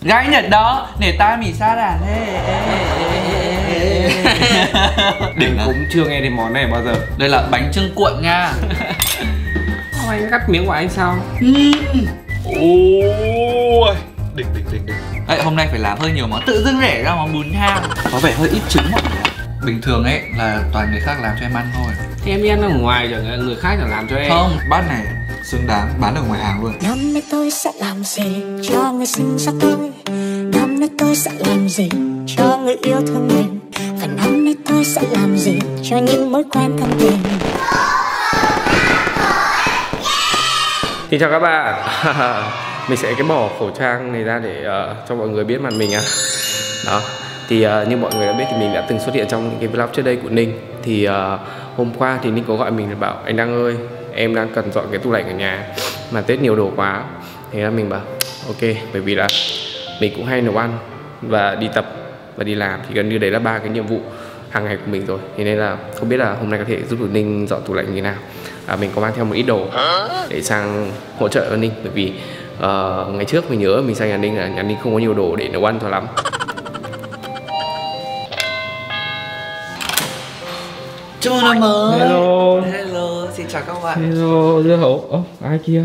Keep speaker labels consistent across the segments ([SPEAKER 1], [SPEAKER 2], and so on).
[SPEAKER 1] Gái Nhật đó, để ta mì sa đàn thế.
[SPEAKER 2] Mình cũng chưa nghe đến món này bao giờ.
[SPEAKER 1] Đây là bánh chưng cuộn nha.
[SPEAKER 2] Anh cắt miếng của anh sao?
[SPEAKER 1] Ôi, đỉnh. Đấy, hôm nay phải làm hơi nhiều món, tự dưng rẻ ra món bún thang. Có vẻ hơi ít trứng mọi người ạ. Bình thường ấy là toàn người khác làm cho em ăn thôi.
[SPEAKER 2] Thì em đi ăn ở ngoài chẳng người khác chẳng làm cho em.
[SPEAKER 1] Không, bát này xứng đáng bán ở ngoài hàng luôn.
[SPEAKER 3] Năm nay tôi sẽ làm gì cho người sinh ra tôi? Năm nay tôi sẽ làm gì cho người yêu thương mình? Và năm nay tôi sẽ làm gì cho những mối quen thân tình?
[SPEAKER 2] Thì chào các bạn. Mình sẽ bỏ khẩu trang này ra để cho mọi người biết mặt mình á. Đó. Thì như mọi người đã biết thì mình đã từng xuất hiện trong những cái vlog trước đây của Ninh. Thì hôm qua thì Ninh có gọi mình bảo anh Đăng ơi, em đang cần dọn cái tủ lạnh ở nhà mà Tết nhiều đồ quá. Thế là mình bảo ok, bởi vì là mình cũng hay nấu ăn và đi tập và đi làm, thì gần như đấy là ba cái nhiệm vụ hàng ngày của mình rồi. Thế nên là không biết là hôm nay có thể giúp được Ninh dọn tủ lạnh như thế nào. Mình có mang theo một ít đồ để sang hỗ trợ cho Ninh, bởi vì ngày trước mình nhớ mình sang nhà Ninh là nhà Ninh không có nhiều đồ để nấu ăn cho lắm.
[SPEAKER 1] Chúc mừng năm mới.
[SPEAKER 2] Hello,
[SPEAKER 1] xin chào các bạn.
[SPEAKER 2] hello, dưa hấu. Ai kia?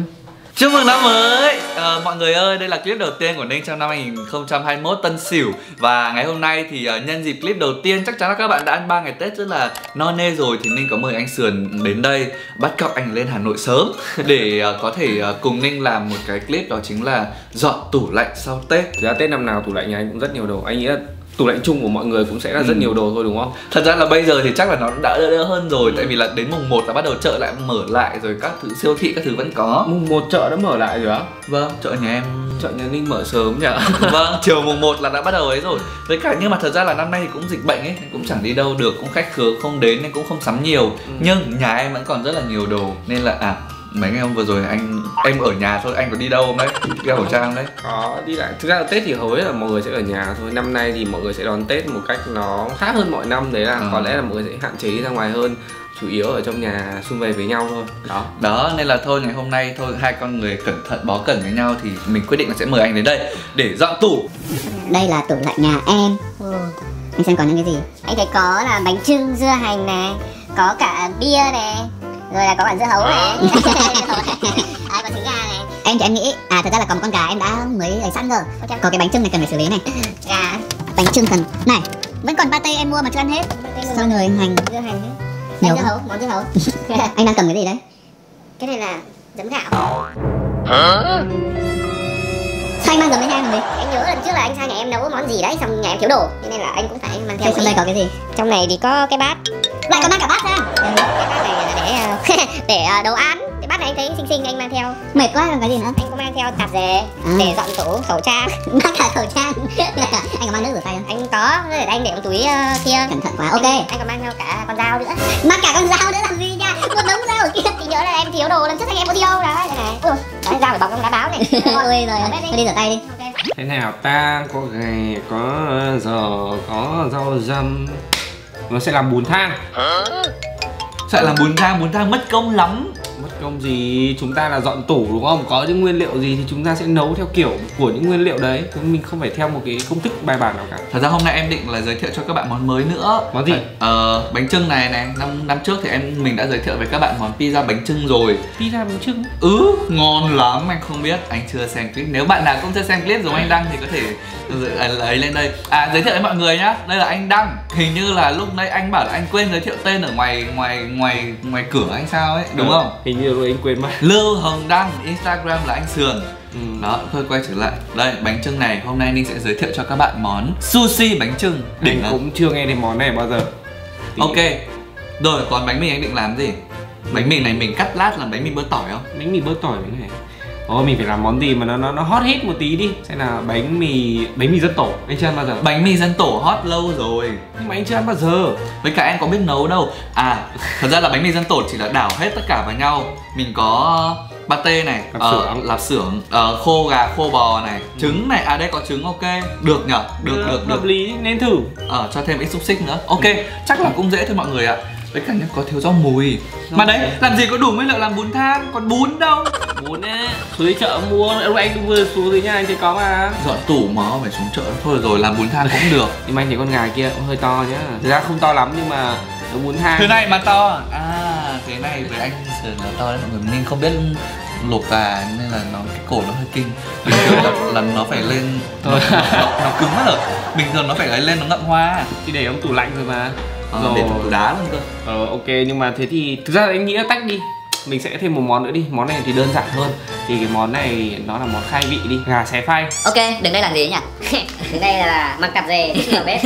[SPEAKER 1] Chúc mừng năm mới. Mọi người ơi, đây là clip đầu tiên của Ninh trong năm 2021 Tân Sửu. Và ngày hôm nay thì nhân dịp clip đầu tiên, chắc chắn là các bạn đã ăn 3 ngày Tết rất là no nê rồi, thì Ninh có mời anh Sườn đến đây, bắt cóc anh lên Hà Nội sớm để có thể cùng Ninh làm một cái clip, đó chính là dọn tủ lạnh sau Tết.
[SPEAKER 2] Ra Tết năm nào tủ lạnh nhà anh cũng rất nhiều đồ. Anh nghĩ là tủ lạnh chung của mọi người cũng sẽ là rất nhiều đồ thôi đúng không?
[SPEAKER 1] Thật ra là bây giờ thì chắc là nó đã đỡ hơn rồi, tại vì là đến mùng 1 là bắt đầu chợ lại mở lại rồi, các thứ siêu thị các thứ vẫn có.
[SPEAKER 2] Mùng 1 chợ đã mở lại rồi á?
[SPEAKER 1] Vâng, chợ nhà em.
[SPEAKER 2] Chợ nhà Ninh mở sớm nhỉ?
[SPEAKER 1] Vâng, chiều mùng 1 là đã bắt đầu ấy rồi. Với cả nhưng mà thật ra là năm nay thì cũng dịch bệnh ấy, cũng chẳng đi đâu được, cũng khách khứa không đến nên cũng không sắm nhiều. Nhưng nhà em vẫn còn rất là nhiều đồ, nên là mấy ngày hôm vừa rồi em ở nhà thôi, anh có đi đâu không đấy? Đeo khẩu trang đấy.
[SPEAKER 2] Có đi lại. Thực ra là Tết thì hầu hết là mọi người sẽ ở nhà thôi. Năm nay thì mọi người sẽ đón Tết một cách nó khác hơn mọi năm. Đấy là có lẽ là mọi người sẽ hạn chế đi ra ngoài hơn, chủ yếu ở trong nhà sum vầy với nhau thôi.
[SPEAKER 1] Đó nên là thôi ngày hôm nay thôi, hai con người cẩn thận bó cẩn với nhau thì mình quyết định là sẽ mời anh đến đây để dọn tủ.
[SPEAKER 4] Đây là tủ lạnh nhà em. Anh xem có những cái gì. Anh thấy có là bánh chưng, dưa hành này, có cả bia này, rồi là có cả dưa hấu này, có trứng gà này. Em nghĩ thật ra là có một con gà em đã mới lấy sẵn rồi. Có cái bánh chưng này cần phải xử lý này. Gà, bánh chưng cần này, vẫn còn pate em mua mà chưa ăn hết. Xong rồi hành, dưa hành ấy. Nhiều dưa hấu, món dưa hấu. Anh đang cầm cái gì đấy? Cái này là giấm gạo. Sao anh mang giấm đến nhà em làm gì? Anh nhớ lần trước là anh sang nhà em nấu món gì đấy, xong nhà em thiếu đồ, cho nên là anh cũng phải mang theo. Trong đây có cái gì? Trong này thì có cái bát. Lại có mang cả bát ra. Cái bát này là để đồ ăn. Cái bát này anh thấy xinh xinh anh mang theo. Mệt quá, còn cái gì nữa? Anh có mang theo tạp dề để dọn tủ, khẩu trang. Mang cả khẩu trang. Anh có mang nước rửa tay không? Anh có, để anh để trong túi kia. Cẩn thận quá. Ok. Anh còn mang theo cả con dao nữa. Mang cả con dao nữa làm gì nha? Một đống dao ở kia. Thì nhớ là em thiếu đồ lần trước anh em có đi đâu đấy. Đấy, dao phải bọc trong đá báo này. Ôi rồi, thôi đi rửa tay đi.
[SPEAKER 2] Thế nào ta có gà, có giò, có rau răm. Nó sẽ làm bún thang.
[SPEAKER 1] Sợ làm bún thang mất công lắm.
[SPEAKER 2] Mất công gì, chúng ta là dọn tủ đúng không? Có những nguyên liệu gì thì chúng ta sẽ nấu theo kiểu của những nguyên liệu đấy. Mình không phải theo một cái công thức bài bản nào cả.
[SPEAKER 1] Thật ra hôm nay em định là giới thiệu cho các bạn món mới nữa.
[SPEAKER 2] Món gì?
[SPEAKER 1] Bánh chưng này. Năm trước thì mình đã giới thiệu với các bạn món pizza bánh chưng rồi.
[SPEAKER 2] Pizza bánh chưng?
[SPEAKER 1] Ngon lắm, anh không biết, anh chưa xem clip. Nếu bạn nào cũng chưa xem clip giống anh Đăng thì có thể lấy lên đây. Giới thiệu với mọi người nhá. Đây là anh Đăng. Hình như là lúc nãy anh bảo là anh quên giới thiệu tên ở ngoài cửa anh sao ấy, đúng không?
[SPEAKER 2] Hình như anh quên mất.
[SPEAKER 1] Lưu Hồng Đăng, Instagram là anh Sườn. Đó, thôi quay trở lại. Đây, bánh chưng này, hôm nay Ninh sẽ giới thiệu cho các bạn món sushi bánh chưng.
[SPEAKER 2] Anh cũng chưa nghe đến món này bao giờ.
[SPEAKER 1] Ok. Rồi, còn bánh mì anh định làm gì? Bánh mì này mình cắt lát làm bánh mì bơ tỏi không?
[SPEAKER 2] Bánh mì bơ tỏi cái này. Mình phải làm món gì mà nó hot hit một tí đi. Xem là bánh mì dân tổ. Anh chưa ăn bao giờ?
[SPEAKER 1] Bánh mì dân tổ hot lâu rồi.
[SPEAKER 2] Nhưng mà anh chưa ăn bao giờ.
[SPEAKER 1] Với cả em có biết nấu đâu. Thật ra là bánh mì dân tổ chỉ là đảo hết tất cả vào nhau. Mình có pate này, lạp xưởng, khô gà, khô bò này, trứng này. Đây có trứng, ok. Được nhở? Được.
[SPEAKER 2] Hợp lý, nên thử.
[SPEAKER 1] Cho thêm ít xúc xích nữa. Ok, chắc là cũng dễ thôi mọi người ạ. với cả nhá có thiếu rau mùi. Mà đấy, làm gì có đủ nguyên liệu làm bún thang, còn bún đâu.
[SPEAKER 2] Bún á, xuống đi chợ mua, lúc anh vừa xuống dưới nhà anh thấy có mà.
[SPEAKER 1] Dọn tủ mà phải xuống chợ thôi rồi làm bún thang cũng được.
[SPEAKER 2] Nhưng mà anh thấy con gà kia cũng hơi to nhá. Thực ra không to lắm nhưng mà nó bún thang.
[SPEAKER 1] Thế này mà to à? Thế này với anh sườn nó to đấy mọi người, mình không biết luộc gà nên là cái cổ nó hơi kinh. Bình thường là nó phải lên nó cứng mất rồi. Bình thường nó phải lên nó ngậm hoa.
[SPEAKER 2] Thì để trong tủ lạnh rồi mà.
[SPEAKER 1] Rồi để tủ đá luôn cơ.
[SPEAKER 2] Ok, nhưng mà thế thì thực ra anh nghĩ là tách đi. Mình sẽ thêm một món nữa đi. Món này thì đơn giản hơn. Thì cái món này nó là món khai vị đi, gà xé phay.
[SPEAKER 4] Ok, đứng đây làm gì nhỉ? Đứng đây là mặc cặp dề ở bếp.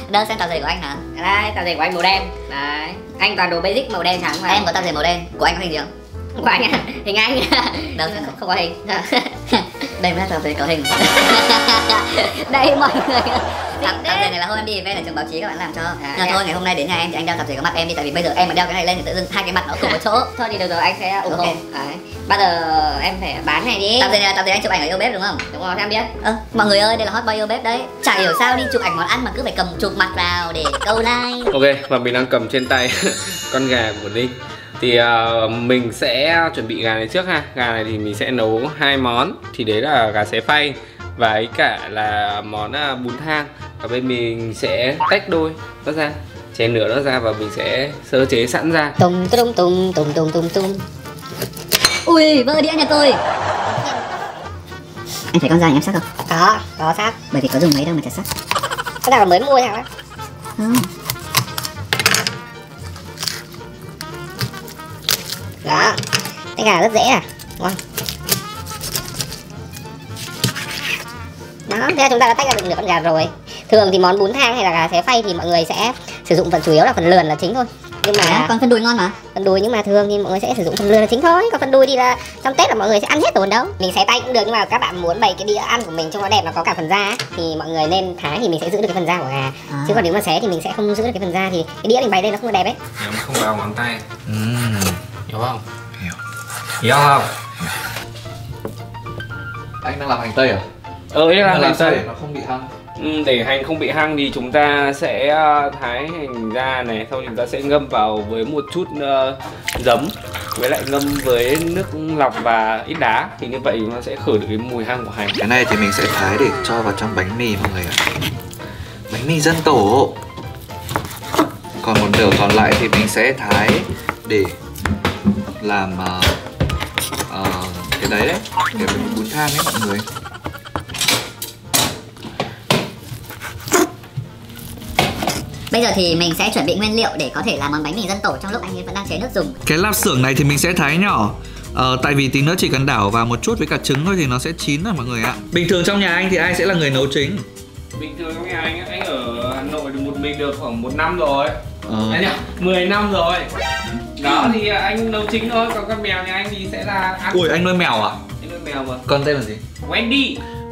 [SPEAKER 4] Đơn xem cặp dề của anh hả? Đây, cặp dề của anh màu đen. Đấy, anh toàn đồ basic màu đen trắng mà. Em có cặp dề màu đen, của anh có hình gì không? Của anh à? Hình anh. Đâu, không có hình. Đây mới là cặp dề có hình. Đây mọi người. Cặp dề này là hôm em đi event ở trường báo chí các bạn làm cho. Nhưng thôi ngày hôm nay đến nhà em thì anh đeo cặp dề có mặt em đi, tại vì bây giờ em mà đeo cái này lên thì tự dưng hai cái mặt nó cùng một chỗ. Thôi thì được rồi, anh sẽ ủng hộ. Đấy. Bao giờ em phải bán này đi. Cặp dề anh chụp ảnh ở yêu bếp đúng không? Đúng rồi, em biết. Mọi người ơi, đây là hot boy yêu bếp đấy. Chả hiểu sao đi chụp ảnh món ăn mà cứ phải cầm chụp mặt vào để câu like.
[SPEAKER 2] Ok, và mình đang cầm trên tay con gà của Ninh. Thì mình sẽ chuẩn bị gà này trước ha. Gà này thì mình sẽ nấu 2 món. Thì đấy là gà xé phay và ấy cả là món bún thang. Và bên mình sẽ tách đôi nó ra, chén nửa nó ra và mình sẽ sơ chế sẵn ra.
[SPEAKER 4] Tung tung tung tung tung tung tung. Ui, vỡ đĩa nhà tôi. Anh thấy con dao em sắc không? Có sắc. Bởi vì có dùng mấy đâu mà chả sắc. Cái nào là mới mua hả? Đó, cái gà rất dễ à, đúng không? Đó, thế là chúng ta đã tách ra được nửa con gà rồi. Thường thì món bún thang hay là gà xé phay thì mọi người sẽ sử dụng phần chủ yếu là phần lườn là chính thôi. Nhưng mà còn phần đùi ngon mà. Phần đùi nhưng mà thường thì mọi người sẽ sử dụng phần lườn là chính thôi. Còn phần đùi thì là trong Tết là mọi người sẽ ăn hết rồi đâu. Mình xé tay cũng được nhưng mà các bạn muốn bày cái đĩa ăn của mình trông nó đẹp nó có cả phần da ấy, thì mọi người nên thái thì mình sẽ giữ được cái phần da của gà. Chứ còn nếu mà xé thì mình sẽ không giữ được cái phần da thì cái đĩa mình bày đây nó không đẹp ấy.
[SPEAKER 2] Nếu không vào ngón tay. Hiểu không? Hiểu không?
[SPEAKER 1] Anh đang làm hành tây à?
[SPEAKER 2] Đấy là hành tây
[SPEAKER 1] để nó không bị hăng.
[SPEAKER 2] Để hành không bị hăng thì chúng ta sẽ thái hành ra này, xong chúng ta sẽ ngâm vào với một chút giấm với lại ngâm với nước lọc và ít đá, thì như vậy nó sẽ khử được cái mùi hăng của hành.
[SPEAKER 1] Cái này thì mình sẽ thái để cho vào trong bánh mì mọi người ạ. Bánh mì dân tổ. Còn một nửa còn lại thì mình sẽ thái để làm cái đấy cái bún thang ấy mọi người.
[SPEAKER 4] Bây giờ thì mình sẽ chuẩn bị nguyên liệu để có thể làm món bánh mì dân tổ trong lúc anh ấy vẫn đang chế nước dùng.
[SPEAKER 1] Cái lạp xưởng này thì mình sẽ thái nhỏ. Tại vì tí nữa chỉ cần đảo vào một chút với cả trứng thôi thì nó sẽ chín rồi mọi người ạ. Bình thường trong nhà anh thì ai sẽ là người nấu chính?
[SPEAKER 2] Bình thường trong nhà anh ở Hà Nội một mình được khoảng 1 năm rồi. 10 năm rồi. Đó thì anh nấu chính thôi, còn con mèo nhà anh thì sẽ là ăn.
[SPEAKER 1] Ui, anh nuôi mèo à?
[SPEAKER 2] Anh nuôi mèo mà.
[SPEAKER 1] Con tên là gì?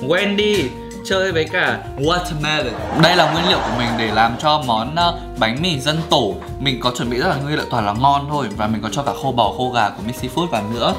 [SPEAKER 1] Wendy chơi với cả watermelon. Đây là nguyên liệu của mình để làm cho món bánh mì dân tổ. Mình có chuẩn bị rất là nguyên liệu toàn là ngon thôi. Và mình có cho cả khô bò, khô gà của Mixi Food vào nữa.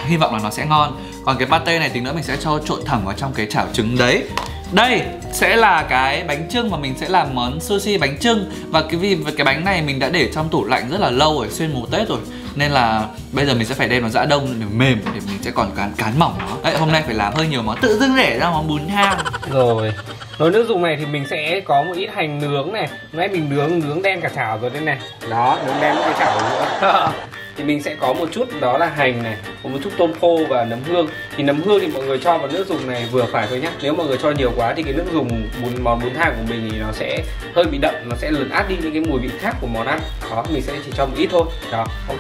[SPEAKER 1] Hy vọng là nó sẽ ngon. Còn cái pate này tí nữa mình sẽ cho trộn thẳng vào trong cái chảo trứng đấy. Đây sẽ là cái bánh chưng mà mình sẽ làm món sushi bánh chưng. Và vì cái bánh này mình đã để trong tủ lạnh rất là lâu rồi, xuyên mùa Tết rồi, nên là bây giờ mình sẽ phải đem nó giã đông để mềm để mình sẽ còn cán mỏng nó. Đấy, hôm nay phải làm hơi nhiều món, tự dưng để ra món bún thang.
[SPEAKER 2] Rồi, nồi nước dùng này thì mình sẽ có một ít hành nướng này. Nãy mình nướng đen cả chảo rồi đây này. Đó, nướng đen cái chảo nữa. Thì mình sẽ có một chút đó là hành này, có một chút tôm khô và nấm hương. Thì nấm hương thì mọi người cho vào nước dùng này vừa phải thôi nhá. Nếu mọi người cho nhiều quá thì cái nước dùng món bún thang của mình thì nó sẽ hơi bị đậm, nó sẽ lấn át đi những cái mùi vị khác của món ăn. Đó, mình sẽ chỉ cho một ít thôi. Đó, ok.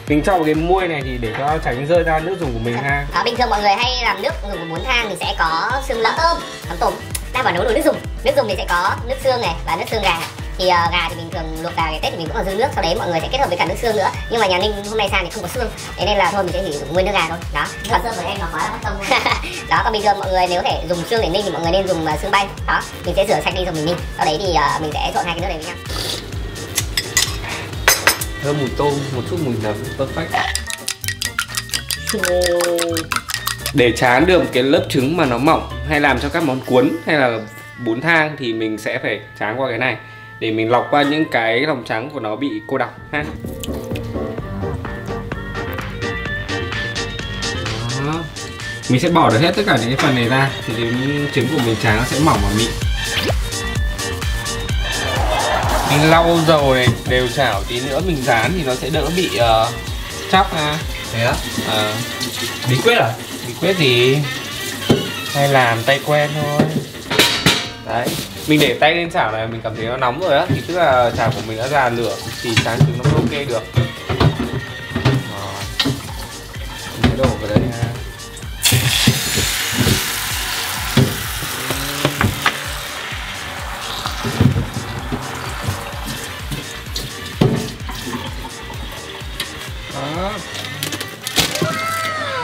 [SPEAKER 2] Mình cho vào cái muôi này thì để cho tránh rơi ra nước dùng của mình ha.
[SPEAKER 4] Bình thường mọi người hay làm nước dùng của bún thang thì sẽ có xương lợn tôm, mắm tôm. Ta vào nấu nồi nước dùng. Nước dùng thì sẽ có nước xương này và nước xương gà. Thì gà thì bình thường luộc gà ngày Tết thì mình cũng còn dư nước, sau đấy mọi người sẽ kết hợp với cả nước xương nữa. Nhưng mà nhà Ninh hôm nay sang thì không có xương, thế nên là thôi mình sẽ chỉ dùng nguyên nước gà thôi. Đó. Còn xương của em nó quá là mất công. Đó, còn bình thường mọi người nếu thể dùng xương để ninh thì mọi người nên dùng xương bay. Đó, mình sẽ rửa sạch đi rồi mình ninh. Sau đấy thì mình sẽ trộn hai cái nước này với nhau.
[SPEAKER 2] Thơm mùi tôm, một chút mùi nấm, perfect. Để tráng được cái lớp trứng mà nó mỏng hay làm cho các món cuốn hay là bún thang thì mình sẽ phải tráng qua cái này để mình lọc qua những cái lòng trắng của nó bị cô đặc ha. Đó. Mình sẽ bỏ được hết tất cả những cái phần này ra thì đến trứng của mình tráng nó sẽ mỏng và mịn. Mình lau dầu này đều chảo, tí nữa mình rán thì nó sẽ đỡ bị chóc ha.
[SPEAKER 1] Thế á? Bí quyết à?
[SPEAKER 2] Bí quyết gì? Hay làm tay quen thôi. Đấy, mình để tay lên chảo này mình cảm thấy nó nóng rồi á, thì tức là chảo của mình đã già lửa thì tráng trứng nó mới ok được. Rồi, mình sẽ đổ vào đây ha.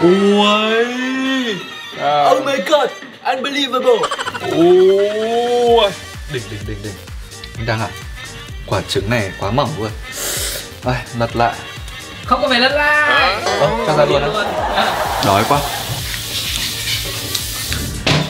[SPEAKER 1] Ui, oh my god, unbelievable.
[SPEAKER 2] Ui,
[SPEAKER 1] Đỉnh. Anh Đăng ạ, quả trứng này quá mỏng luôn. Lật lại.
[SPEAKER 2] không có phải lật lại.
[SPEAKER 1] Cho ra luôn á. Đói quá.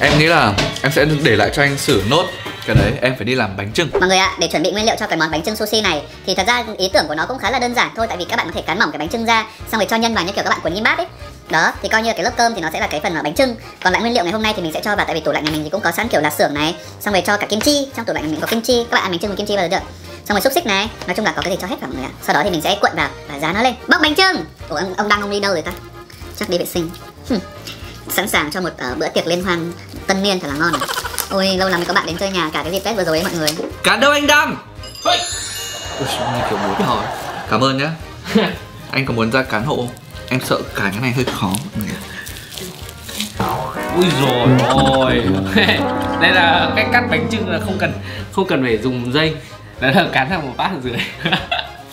[SPEAKER 1] Em nghĩ là em sẽ để lại cho anh xử nốt cái đấy, em phải đi làm bánh chưng.
[SPEAKER 4] Mọi người ạ, để chuẩn bị nguyên liệu cho cái món bánh chưng sushi này thì thật ra ý tưởng của nó cũng khá là đơn giản thôi, tại vì các bạn có thể cán mỏng cái bánh chưng ra xong rồi cho nhân vào như kiểu các bạn cuốn gimbap ấy. Đó, thì coi như cái lớp cơm thì nó sẽ là cái phần bánh chưng. Còn lại nguyên liệu ngày hôm nay thì mình sẽ cho vào, tại vì tủ lạnh nhà mình thì cũng có sẵn kiểu lạp xưởng này, xong rồi cho cả kim chi, trong tủ lạnh mình có kim chi, các bạn ăn bánh chưng với kim chi bao giờ chưa? Xong rồi xúc xích này, nói chung là có cái gì cho hết vào mọi người ạ. Sau đó thì mình sẽ cuộn vào và rán nó lên. Bóc bánh chưng. Ủa ông Đăng ông đi đâu rồi ta? Chắc đi vệ sinh. Sẵn sàng cho một bữa tiệc liên hoan tân niên thật là ngon này. Ôi lâu lắm các bạn đến chơi nhà cả cái dịp Tết vừa rồi ấy mọi người.
[SPEAKER 1] Cán đâu anh Đăng? Ui, kiểu muốn thôi. Cảm ơn nhá. Anh có muốn ra cán hộ không? Em sợ cán cái này hơi khó.
[SPEAKER 2] Ui rồi ôi. Đây là cách cắt bánh chưng là không cần phải dùng dây. Đó là cán thẳng một bát ở dưới.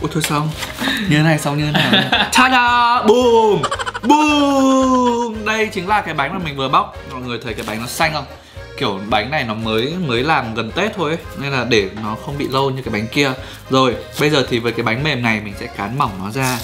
[SPEAKER 1] Ôi thôi xong. Như thế này xong như thế nào? Ta-da! Boom! Boom! Đây chính là cái bánh mà mình vừa bóc. Mọi người thấy cái bánh nó xanh không? Kiểu bánh này nó mới làm gần Tết thôi ấy. Nên là để nó không bị lâu như cái bánh kia. Rồi, bây giờ thì với cái bánh mềm này mình sẽ cán mỏng nó ra.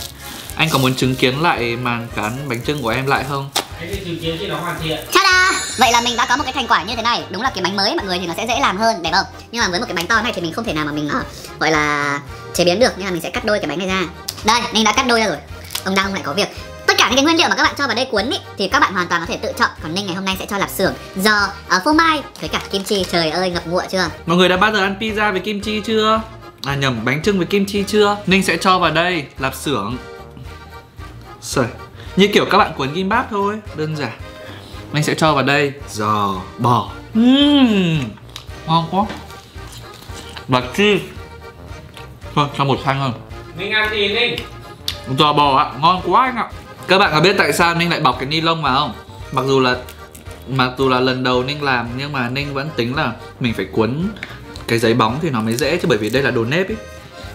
[SPEAKER 1] Anh có muốn chứng kiến lại màn cán bánh chưng của em lại không?
[SPEAKER 2] Thế thì chứng kiến khi nó hoàn thiện.
[SPEAKER 4] Ta-da! Vậy là mình đã có một cái thành quả như thế này. Đúng là cái bánh mới mọi người thì nó sẽ dễ làm hơn, đẹp không? Nhưng mà với một cái bánh to này thì mình không thể nào mà mình gọi là chế biến được, nên là mình sẽ cắt đôi cái bánh này ra. Đây, mình đã cắt đôi ra rồi. Ông Đăng lại có việc. Tất cả những cái nguyên liệu mà các bạn cho vào đây cuốn ý, thì các bạn hoàn toàn có thể tự chọn. Còn Ninh ngày hôm nay sẽ cho lạp xưởng, giò, phô mai với cả kim chi. Trời ơi, ngập ngụa chưa?
[SPEAKER 1] Mọi người đã bao giờ ăn pizza với kim chi chưa? À nhầm, bánh chưng với kim chi chưa? Ninh sẽ cho vào đây lạp xưởng. Sợi. Như kiểu các bạn cuốn gimbap thôi, đơn giản. Mình sẽ cho vào đây giò bò. Ngon quá. Và cheese. Thôi, cho một thanh thôi.
[SPEAKER 2] Ninh ăn gì Ninh?
[SPEAKER 1] Giò bò ạ, ngon quá anh ạ. Các bạn có biết tại sao Ninh lại bọc cái ni lông vào không? Mặc dù là lần đầu Ninh làm, nhưng mà Ninh vẫn tính là mình phải cuốn cái giấy bóng thì nó mới dễ, chứ bởi vì đây là đồ nếp ý.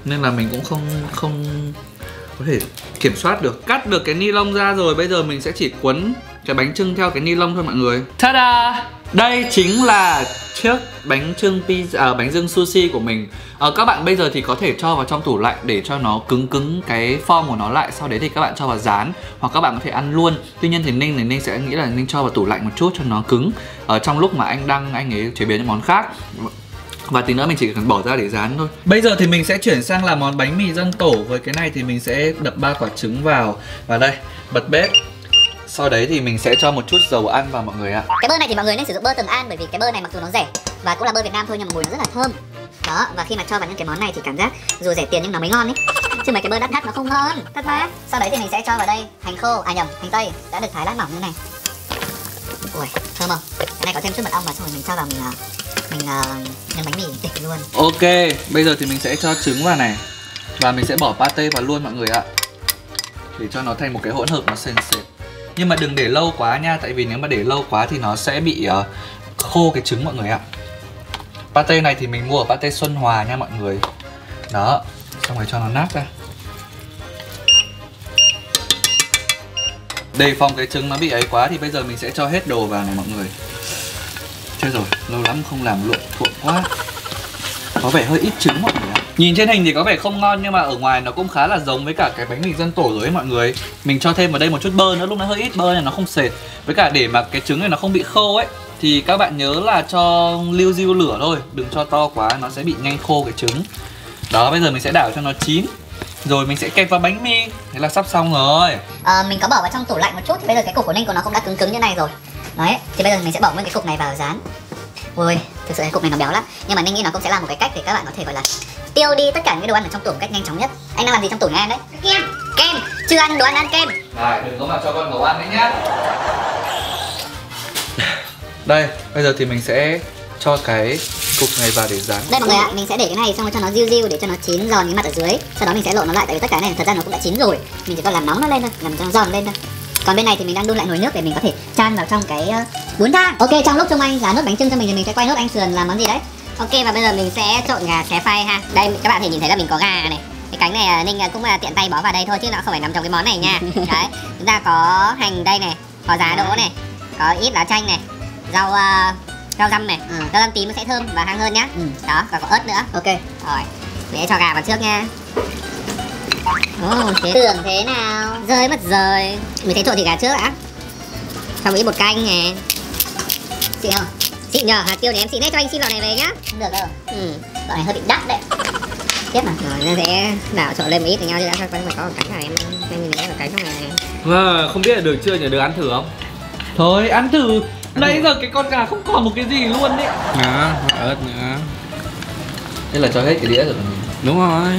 [SPEAKER 1] Nên là mình cũng không có thể kiểm soát được. Cắt được cái ni lông ra rồi, bây giờ mình sẽ chỉ cuốn cái bánh chưng theo cái ni lông thôi mọi người. Ta-da! Đây chính là chiếc bánh chưng pizza, bánh chưng sushi của mình. Các bạn bây giờ thì có thể cho vào trong tủ lạnh để cho nó cứng cái form của nó lại. Sau đấy thì các bạn cho vào rán, hoặc các bạn có thể ăn luôn. Tuy nhiên thì Ninh sẽ nghĩ là Ninh cho vào tủ lạnh một chút cho nó cứng trong lúc mà anh ấy chế biến những món khác. Và tí nữa mình chỉ cần bỏ ra để rán thôi. Bây giờ thì mình sẽ chuyển sang làm món bánh mì dân tổ. Với cái này thì mình sẽ đập 3 quả trứng vào. Và đây, bật bếp. Sau đấy thì mình sẽ cho một chút dầu ăn vào mọi người ạ.
[SPEAKER 4] Cái bơ này thì mọi người nên sử dụng bơ Tường An, bởi vì cái bơ này mặc dù nó rẻ và cũng là bơ Việt Nam thôi nhưng mà mùi nó rất là thơm. Đó, và khi mà cho vào những cái món này thì cảm giác dù rẻ tiền nhưng nó mới ngon ấy. Chứ mấy cái bơ đắt nó không ngon, thật mà. Sau đấy thì mình sẽ cho vào đây hành khô, hành tây đã được thái lát mỏng như này. Ui, thơm không? Cái này có thêm chút mật ong vào, xong rồi mình cho vào mình nhân bánh mì tịch luôn.
[SPEAKER 1] Ok, bây giờ thì mình sẽ cho trứng vào này. Và mình sẽ bỏ pate vào luôn mọi người ạ. Để cho nó thành một cái hỗn hợp nó sền sệt. Nhưng mà đừng để lâu quá nha, tại vì nếu mà để lâu quá thì nó sẽ bị khô cái trứng mọi người ạ. Pate này thì mình mua ở Pate Xuân Hòa nha mọi người. Đó, xong rồi cho nó nát ra. Đề phòng cái trứng nó bị ấy quá thì bây giờ mình sẽ cho hết đồ vào này mọi người. Chết rồi, lâu lắm không làm luộc thuộm quá. Có vẻ hơi ít trứng mọi người ạ. Nhìn trên hình thì có vẻ không ngon nhưng mà ở ngoài nó cũng khá là giống với cả cái bánh mì dân tổ rồi ấy mọi người. Mình cho thêm vào đây một chút bơ nữa, lúc nó hơi ít bơ này nó không sệt. Với cả để mà cái trứng này nó không bị khô ấy thì các bạn nhớ là cho liu riu lửa thôi, đừng cho to quá, nó sẽ bị nhanh khô cái trứng. Đó, bây giờ mình sẽ đảo cho nó chín, rồi mình sẽ kẹp vào bánh mì. Thế là sắp xong rồi.
[SPEAKER 4] Mình có bỏ vào trong tủ lạnh một chút thì bây giờ cái cục của Ninh của nó cũng đã cứng cứng như này rồi. Đấy, thì bây giờ mình sẽ bỏ nguyên cái cục này vào rán. Ui, thực sự cái cục này nó béo lắm. Nhưng mà Ninh nghĩ nó cũng sẽ là một cái cách để các bạn có thể gọi là tiêu đi tất cả những cái đồ ăn ở trong tủ một cách nhanh chóng nhất. Anh đang làm gì trong tủ nhà em đấy? Kem. Kem. Chưa ăn đồ ăn kem.
[SPEAKER 1] Này, đừng có mà cho con gấu ăn đấy nhá. Đây, bây giờ thì mình sẽ cho cái cục này vào để rán.
[SPEAKER 4] Đây mọi người ạ, mình sẽ để cái này xong rồi cho nó riu riu để cho nó chín giòn cái mặt ở dưới. Sau đó mình sẽ lộn nó lại, tại vì tất cả này thật ra nó cũng đã chín rồi. Mình chỉ cần làm nóng nó lên thôi, làm cho nó giòn lên thôi. Còn bên này thì mình đang đun lại nồi nước để mình có thể chan vào trong cái bún thang. Ok, trong lúc Trung Anh rán nốt bánh chưng cho mình thì mình sẽ quay nốt anh Sườn làm món gì đấy. Ok, và bây giờ mình sẽ trộn gà xé phay ha. Đây các bạn có thể nhìn thấy là mình có gà này. Cái cánh này Ninh cũng tiện tay bó vào đây thôi chứ nó không phải nằm trong cái món này nha. Đấy, chúng ta có hành đây này, có giá đỗ này, có ít lá chanh này, rau răm này, rau răm tím nó sẽ thơm và hăng hơn nhá. Đó, và có ớt nữa. Ok, rồi, để cho gà vào trước nha. Tưởng thế nào, rơi mất rồi. Mình sẽ trộn thịt gà trước đã, xong ít bột canh nè. Xịn không? Xịn nhờ, hạt tiêu này em xịn đấy, cho anh xin lọ này về nhá. Không được đâu. Lọ này hơi bị đắt đấy. Tiếp mà, rồi nó sẽ đảo trộn lên một ít với nhau chứ đã phải có một cánh nào em nhìn thấy một cánh trong này.
[SPEAKER 2] Không biết là được chưa nhỉ, được ăn thử không?
[SPEAKER 1] Thôi ăn thử. Nãy giờ cái con gà không còn một cái gì luôn đấy.
[SPEAKER 2] Đó, ớt nữa.
[SPEAKER 1] Thế là cho hết cái đĩa rồi.
[SPEAKER 2] Đúng rồi.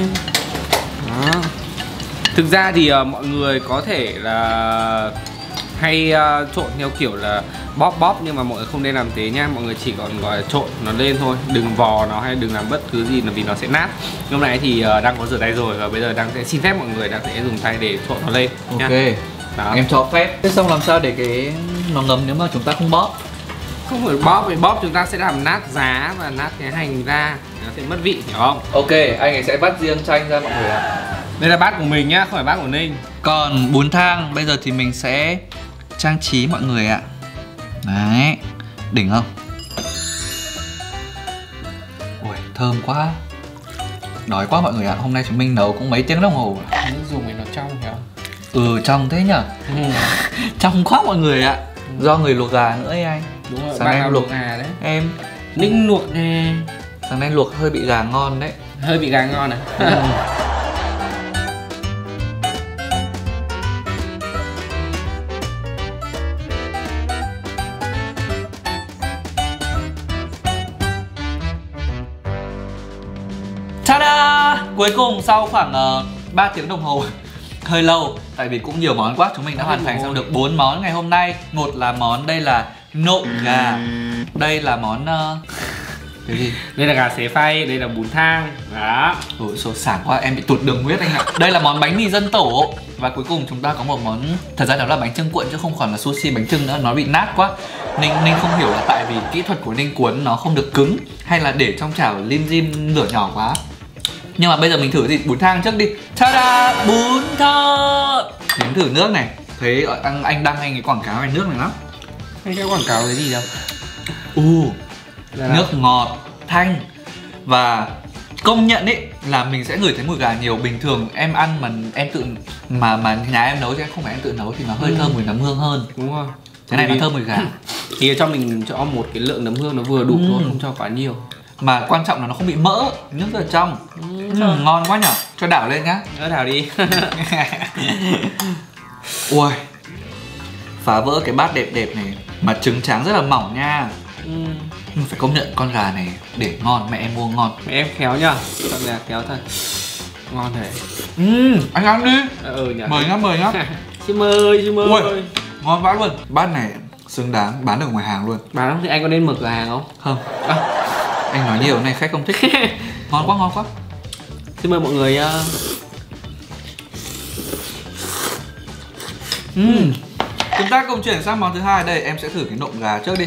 [SPEAKER 2] Đó. Thực ra thì mọi người có thể là hay trộn theo kiểu là bóp nhưng mà mọi người không nên làm thế nha. Mọi người chỉ còn gọi là trộn nó lên thôi, đừng vò nó hay đừng làm bất cứ gì là vì nó sẽ nát. Lúc nãy thì đang có rửa tay rồi và bây giờ đang sẽ xin phép mọi người đang sẽ dùng tay để trộn nó lên.
[SPEAKER 1] Ok.
[SPEAKER 2] Nha. Đó.
[SPEAKER 1] Em cho phép. Thế xong làm sao để cái nó ngấm nếu mà chúng ta không bóp?
[SPEAKER 2] Không phải bóp, vì bóp chúng ta sẽ làm nát giá và nát cái hành ra, nó sẽ mất vị, hiểu không?
[SPEAKER 1] Ok, anh ấy sẽ vắt riêng chanh ra mọi người ạ.
[SPEAKER 2] Đây là bát của mình nhá, không phải bát của Ninh.
[SPEAKER 1] Còn bún thang bây giờ thì mình sẽ trang trí mọi người ạ. Đấy, đỉnh không? Ui, thơm quá. Đói quá mọi người ạ, hôm nay chúng mình nấu cũng mấy tiếng đồng hồ.
[SPEAKER 2] Nước dùng thì nó trong hiểu không?
[SPEAKER 1] Trong thế nhở? Trong quá mọi người ạ. Do người luộc gà nữa ấy anh.
[SPEAKER 2] Đúng rồi,
[SPEAKER 1] sáng
[SPEAKER 2] bạn
[SPEAKER 1] nay
[SPEAKER 2] nào
[SPEAKER 1] luộc
[SPEAKER 2] luộc gà đấy.
[SPEAKER 1] Em
[SPEAKER 2] Ninh luộc nè.
[SPEAKER 1] sáng nay luộc hơi bị gà ngon đấy.
[SPEAKER 2] Hơi bị gà ngon à?
[SPEAKER 1] Ta-da! Cuối cùng sau khoảng 3 tiếng đồng hồ hơi lâu, tại vì cũng nhiều món quá, chúng mình đã hoàn thành xong được 4 món ngày hôm nay. Một là món đây là nộm gà. Đây là món cái gì?
[SPEAKER 2] Đây là gà xé phay, đây là bún thang. Đó.
[SPEAKER 1] Ôi số sảng quá, em bị tụt đường huyết anh ạ. Đây là món bánh mì dân tổ. Và cuối cùng chúng ta có một món, thật ra đó là bánh chưng cuộn chứ không còn là sushi bánh chưng nữa, nó bị nát quá. Ninh không hiểu là tại vì kỹ thuật của Ninh cuốn nó không được cứng hay là để trong chảo lim dim lửa nhỏ quá. Nhưng mà bây giờ mình thử gì, bún thang trước đi. Ta-da! Bún thang! Nếm thử nước này. Thấy anh đăng anh cái quảng cáo này nước này lắm.
[SPEAKER 2] Hay cái quảng cáo cái gì đâu.
[SPEAKER 1] Nước ngọt, thanh. Và công nhận ấy là mình sẽ ngửi thấy mùi gà nhiều. Bình thường em ăn mà em tự mà nhà em nấu chứ không phải em tự nấu thì nó hơi thơm mùi nấm hương hơn.
[SPEAKER 2] Đúng rồi.
[SPEAKER 1] Cái này nó thơm mùi gà.
[SPEAKER 2] Thì cho mình cho một cái lượng nấm hương nó vừa đủ thôi, không cho quá nhiều.
[SPEAKER 1] Mà quan trọng là nó không bị mỡ, nước ở trong. Ngon quá nhở. Cho đảo lên nhá.
[SPEAKER 2] Nó đảo đi.
[SPEAKER 1] Ui, phá vỡ cái bát đẹp đẹp này. Mà trứng tráng rất là mỏng nha. Nhưng phải công nhận con gà này để ngon, mẹ em mua ngon.
[SPEAKER 2] Mẹ em khéo nhá, con gà khéo thật. Ngon thế.
[SPEAKER 1] Anh ăn đi.
[SPEAKER 2] Nhỉ.
[SPEAKER 1] Mời nhá.
[SPEAKER 2] Xin mời.
[SPEAKER 1] Ui, ngon vãi luôn. Bát này xứng đáng bán được ngoài hàng luôn.
[SPEAKER 2] Bán không thì anh có nên mở cửa hàng không?
[SPEAKER 1] Không. Anh nói nhiều này khách không thích. Ngon quá.
[SPEAKER 2] Xin mời mọi người.
[SPEAKER 1] Chúng ta cùng chuyển sang món thứ hai. Đây em sẽ thử cái nộm gà trước đi.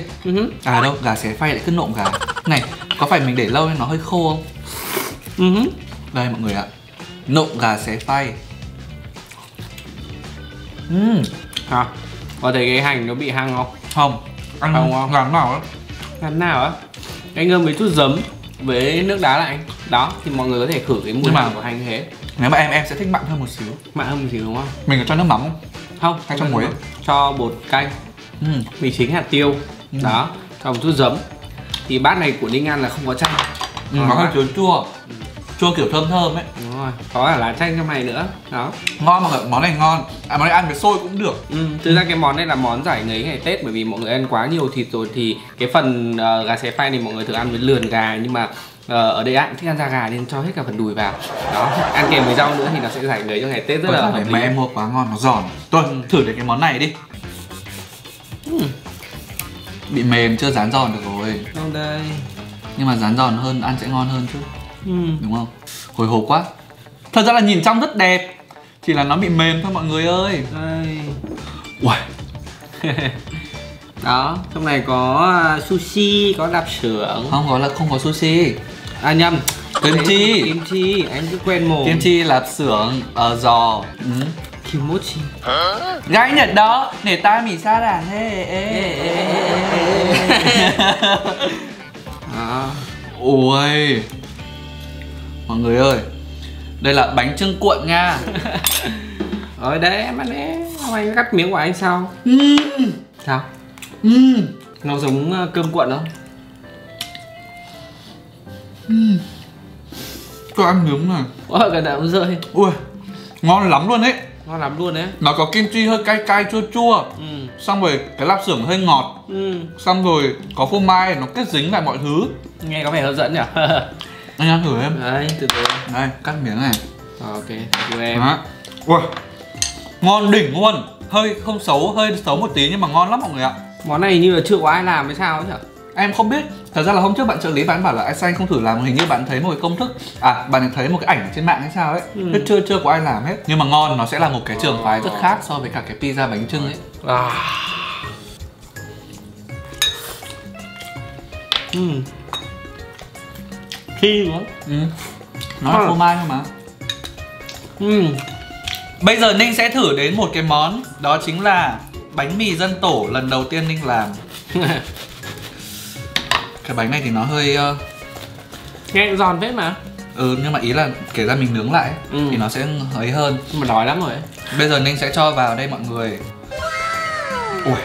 [SPEAKER 1] À đâu, gà xé phay lại cứ nộm gà. Này, có phải mình để lâu nên nó hơi khô không? Đây mọi người ạ. Nộm gà xé phay.
[SPEAKER 2] Hả? Có thấy cái hành nó bị hăng không?
[SPEAKER 1] Không. Ăn
[SPEAKER 2] không?
[SPEAKER 1] gà nào á?
[SPEAKER 2] Làm nào á? Anh ngâm với chút giấm với nước đá lại. Đó, thì mọi người có thể khử cái mùi của hành thế.
[SPEAKER 1] Nếu mà em sẽ thích mặn hơn một xíu.
[SPEAKER 2] Mặn hơn một xíu đúng không?
[SPEAKER 1] Mình có cho nước mắm không?
[SPEAKER 2] Không,
[SPEAKER 1] hay cho muối.
[SPEAKER 2] Cho bột canh. Mì chính hạt tiêu. Đó. Cho một chút giấm. Thì bát này của Ninh ăn là không có chanh.
[SPEAKER 1] Nó hơi chua chua. Chua kiểu thơm thơm ấy.
[SPEAKER 2] Đúng rồi, có cả lá chanh trong này nữa. Đó.
[SPEAKER 1] Ngon mọi người, món này ngon. Món này ăn với xôi cũng được.
[SPEAKER 2] Thực ra cái món này là món giải ngấy ngày Tết, bởi vì mọi người ăn quá nhiều thịt rồi thì cái phần gà xé phay này mọi người thường ăn với lườn gà, nhưng mà ở đây ai cũng thích ăn da gà nên cho hết cả phần đùi vào. Đó, ăn kèm với rau nữa thì nó sẽ giải ngấy cho ngày Tết rất là hợp lý.
[SPEAKER 1] Mà em mua quá ngon, nó giòn. Tôi thử đến cái món này đi. Bị mềm chưa dán giòn được rồi.
[SPEAKER 2] Đâu đây.
[SPEAKER 1] Nhưng mà dán giòn hơn ăn sẽ ngon hơn chứ. Đúng không? Hồi hộp quá. Thật ra là nhìn trong rất đẹp, chỉ là nó bị mềm thôi mọi người ơi.
[SPEAKER 2] Đây.
[SPEAKER 1] Uầy.
[SPEAKER 2] Đó, trong này có sushi, có lạp xưởng.
[SPEAKER 1] Không có sushi.
[SPEAKER 2] À nhầm,
[SPEAKER 1] Kim chi.
[SPEAKER 2] Kim chi, anh cứ quen mồm.
[SPEAKER 1] Kim chi, lạp xưởng, giò.
[SPEAKER 2] Kimochi.
[SPEAKER 1] Gái Nhật đó, để ta mì sa đàn thế. Ôi. Mọi người ơi, đây là bánh trưng cuộn nha.
[SPEAKER 2] Rồi đấy, em ăn đấy. Anh cắt miếng của anh sao? Sao? Nó giống cơm cuộn không?
[SPEAKER 1] Tôi ăn miếng này.
[SPEAKER 2] Ôi, cả đã rơi.
[SPEAKER 1] Ui, ngon lắm luôn ấy.
[SPEAKER 2] Ngon lắm luôn đấy.
[SPEAKER 1] Nó có kim chi hơi cay cay chua chua. Xong rồi cái lạp xưởng hơi ngọt. Xong rồi có phô mai, nó kết dính lại mọi thứ.
[SPEAKER 2] Nghe có vẻ hấp dẫn nhỉ?
[SPEAKER 1] Anh ăn thử em.
[SPEAKER 2] Đấy, từ từ.
[SPEAKER 1] Đây, cắt miếng này.
[SPEAKER 2] Ok, thank you em.
[SPEAKER 1] Đó. Ui, ngon đỉnh luôn. Hơi xấu một tí nhưng mà ngon lắm mọi người ạ.
[SPEAKER 2] Món này như là chưa có ai làm hay sao ấy nhỉ?
[SPEAKER 1] Em không biết. Thật ra là hôm trước bạn trợ lý bạn bảo là anh không thử làm, hình như bạn thấy một cái công thức. À, bạn thấy một cái ảnh ở trên mạng hay sao ấy. Chưa có ai làm hết. Nhưng mà ngon, nó sẽ là một cái trường phái rất khác so với cả cái pizza bánh chưng ấy.
[SPEAKER 2] Khi nữa.
[SPEAKER 1] Nó là phô mai thôi mà. Bây giờ Ninh sẽ thử đến một cái món, đó chính là bánh mì dân tổ lần đầu tiên Ninh làm. Cái bánh này thì nó hơi
[SPEAKER 2] nghe giòn phết mà.
[SPEAKER 1] Nhưng mà ý là kể ra mình nướng lại ấy, thì nó sẽ ấy hơn.
[SPEAKER 2] Nhưng mà đói lắm rồi ấy.
[SPEAKER 1] Bây giờ Ninh sẽ cho vào đây mọi người. Ui,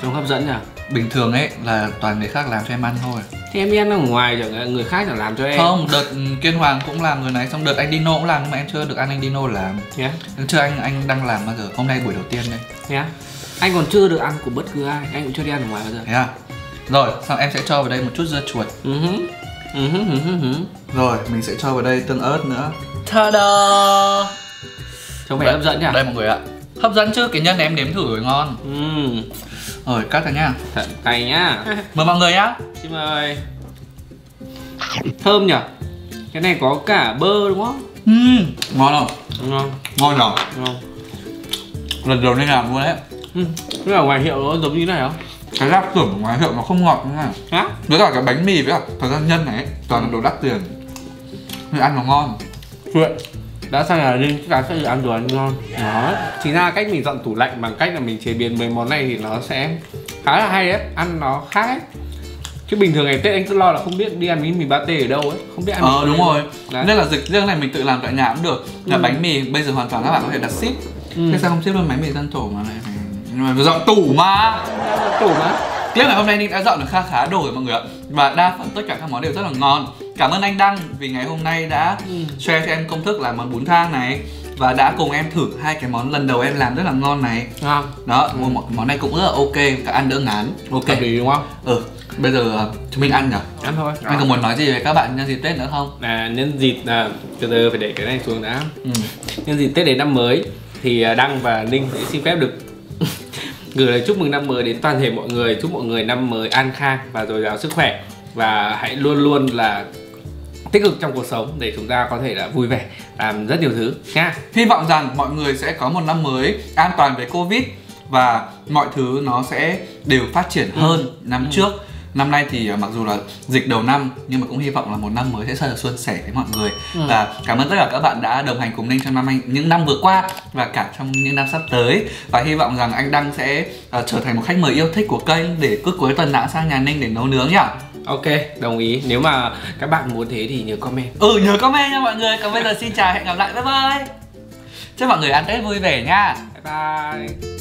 [SPEAKER 2] trông hấp dẫn nhỉ.
[SPEAKER 1] Bình thường ấy là toàn người khác làm cho em ăn thôi.
[SPEAKER 2] Thì em đi ăn ở ngoài chẳng người khác chẳng làm cho em.
[SPEAKER 1] Không, đợt Kiên Hoàng cũng làm người này, xong đợt anh Dino cũng làm, nhưng mà em chưa được ăn anh Dino làm. Chưa anh đang làm bao giờ, hôm nay buổi đầu tiên đây.
[SPEAKER 2] Anh còn chưa được ăn của bất cứ ai, anh cũng chưa đi ăn ở ngoài bao giờ.
[SPEAKER 1] Thế à? Rồi, xong em sẽ cho vào đây một chút dưa chuột. Rồi, mình sẽ cho vào đây tương ớt nữa. Ta-da!
[SPEAKER 2] Trông vẻ hấp dẫn nhỉ?
[SPEAKER 1] Đây mọi người ạ. Hấp dẫn chứ, cái nhân này em nếm thử rồi ngon. Rồi, cắt ra nhá.
[SPEAKER 2] Cay nhá.
[SPEAKER 1] Mời mọi người nhá.
[SPEAKER 2] Xin mời. Thơm nhỉ? Cái này có cả bơ đúng không?
[SPEAKER 1] Ngon không?
[SPEAKER 2] Ngon.
[SPEAKER 1] Ngon nhỉ?
[SPEAKER 2] Ngon.
[SPEAKER 1] Lần đầu nên làm luôn đấy.
[SPEAKER 2] Cái ở ngoài hiệu nó giống như thế này không?
[SPEAKER 1] Cái lạp xưởng ở ngoài hiệu nó không ngọt như thế này. Với cả cái bánh mì với cả thật ra nhân này ấy, toàn là đồ đắt tiền. Nhưng ăn nó ngon.
[SPEAKER 2] Đã sang là nên chắc chắn sẽ được ăn đồ ăn ngon. Đó. Chính ra cách mình dọn tủ lạnh bằng cách là mình chế biến mấy món này thì nó sẽ khá là hay đấy, ăn nó khác ấy. Chứ bình thường ngày Tết anh cứ lo là không biết đi ăn mì pate ở đâu ấy, không biết ăn
[SPEAKER 1] đúng rồi. Nên là dịch riêng này mình tự làm tại nhà cũng được. Là bánh mì bây giờ hoàn toàn các bạn có thể đặt ship. Thế sao không ship luôn bánh mì dân tổ mà lại phải dọn tủ mà.
[SPEAKER 2] Tủ mà.
[SPEAKER 1] Clip ngày hôm nay Ninh đã dọn được khá đồ rồi mọi người ạ. Và đa phần tất cả các món đều rất là ngon. Cảm ơn anh Đăng vì ngày hôm nay đã share cho em công thức làm món bún thang này. Và đã cùng em thử hai cái món lần đầu em làm rất là ngon này. Đó, món này cũng rất là ok, cả ăn đỡ ngán. Ok
[SPEAKER 2] đúng không?
[SPEAKER 1] Bây giờ chúng mình ăn nhỉ?
[SPEAKER 2] Ăn thôi.
[SPEAKER 1] Anh còn muốn nói gì với các bạn nhân dịp Tết nữa không?
[SPEAKER 2] Nhân dịp từ từ phải để cái này xuống đã. Nhân dịp Tết đến năm mới thì Đăng và Ninh sẽ xin phép được gửi lời chúc mừng năm mới đến toàn thể mọi người. Chúc mọi người năm mới an khang và dồi dào sức khỏe. Và hãy luôn luôn là tích cực trong cuộc sống để chúng ta có thể là vui vẻ làm rất nhiều thứ nha.
[SPEAKER 1] Hy vọng rằng mọi người sẽ có một năm mới an toàn với Covid và mọi thứ nó sẽ đều phát triển hơn năm trước. Năm nay thì mặc dù là dịch đầu năm nhưng mà cũng hy vọng là một năm mới sẽ rất là suôn sẻ với mọi người. Và cảm ơn tất cả các bạn đã đồng hành cùng Ninh trong những năm vừa qua và cả trong những năm sắp tới. Và hy vọng rằng anh Đăng sẽ trở thành một khách mời yêu thích của kênh để cứ cuối tuần nào sang nhà Ninh để nấu nướng nhỉ?
[SPEAKER 2] Ok, đồng ý. Nếu mà các bạn muốn thế thì nhớ comment.
[SPEAKER 1] Nhớ comment nha mọi người. Còn bây giờ xin chào, hẹn gặp lại, bye bye. Chúc mọi người ăn Tết vui vẻ nha.
[SPEAKER 2] Bye bye.